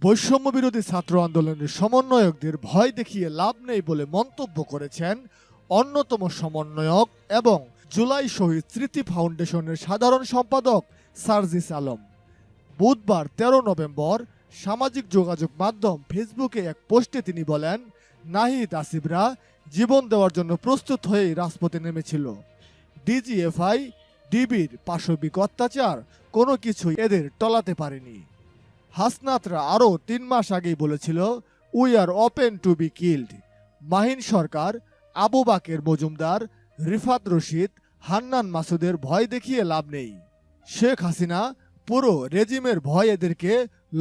বৈষম্য বিরোধী ছাত্র আন্দোলনের সমন্বয়কদের ভয় দেখিয়ে লাভ নেই বলে মন্তব্য করেছেন অন্যতম সমন্বয়ক এবং জুলাই শহীদ স্মৃতি ফাউন্ডেশনের সাধারণ সম্পাদক সার্জিস আলম। বুধবার ১৩ নভেম্বর সামাজিক যোগাযোগ মাধ্যম ফেসবুকে এক পোস্টে তিনি বলেন, নাহিদ আসিফরা জীবন দেওয়ার জন্য প্রস্তুত হয়েই রাজপথে নেমেছিল। ডিজিএফআই, ডিবির পাশবিক অত্যাচার কোনো কিছুই এদের টলাতে পারেনি। হাসনাতরা আরও ৩ মাস আগেই বলেছিল, we are open to be killed. Mahin Sarkar, Abu Baker Majumder, Rifat Rashid, Hannan মাসুদের ভয় দেখিয়ে লাভ নেই। শেখ হাসিনা পুরো রেজিমের ভয় এদেরকে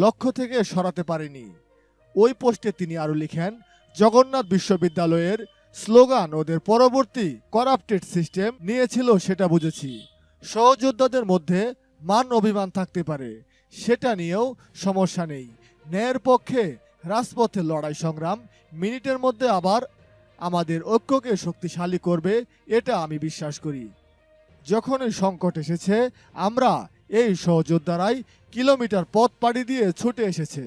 লক্ষ্য থেকে সরাতে পারেনি। ওই পোস্টে তিনি আরও লিখেন, জগন্নাথ বিশ্ববিদ্যালয়ের স্লোগান ওদের পরবর্তী করাপ্টেড সিস্টেম নিয়েছিল, সেটা বুঝেছি। সহযোদ্ধাদের মধ্যে মান অভিমান থাকতে পারে, সেটা নিয়েও সমস্যা নেই। ন্যায়ের পক্ষে রাজপথে লড়াই সংগ্রাম মিনিটের মধ্যে আবার আমাদের ঐক্যকে শক্তিশালী করবে, এটা আমি বিশ্বাস করি। যখনই সংকট এসেছে আমরা এই সহযোদ্ধারাই কিলোমিটার পথ পাড়ি দিয়ে ছুটে এসেছে।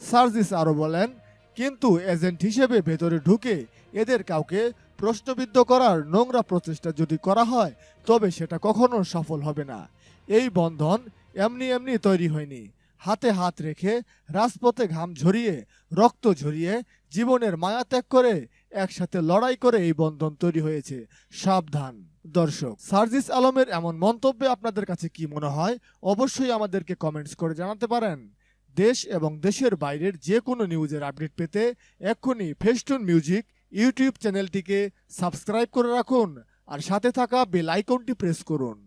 সার্জিস আরও বলেন, কিন্তু এজেন্ট হিসেবে ভেতরে ঢুকে এদের কাউকে প্রশ্নবিদ্ধ করার নোংরা প্রচেষ্টা যদি করা হয় তবে সেটা কখনো সফল হবে না। এই বন্ধন এমনি এমনি তৈরি হয়নি। হাতে হাত রেখে রাজপথে ঘাম ঝরিয়ে রক্ত ঝরিয়ে জীবনের মায়া ত্যাগ করে একসাথে লড়াই করে এই বন্ধন তৈরি হয়েছে। সাবধান দর্শক, সার্জিস আলমের এমন মন্তব্যে আপনাদের কাছে কি মনে হয় অবশ্যই আমাদেরকে কমেন্টস করে জানাতে পারেন। দেশ এবং দেশের বাইরের যে কোনো নিউজের আপডেট পেতে এক্ষুনি ফেস্টুন মিউজিক ইউটিউব চ্যানেলটিকে সাবস্ক্রাইব করে রাখুন আর সাথে থাকা বেল আইকনটি প্রেস করুন।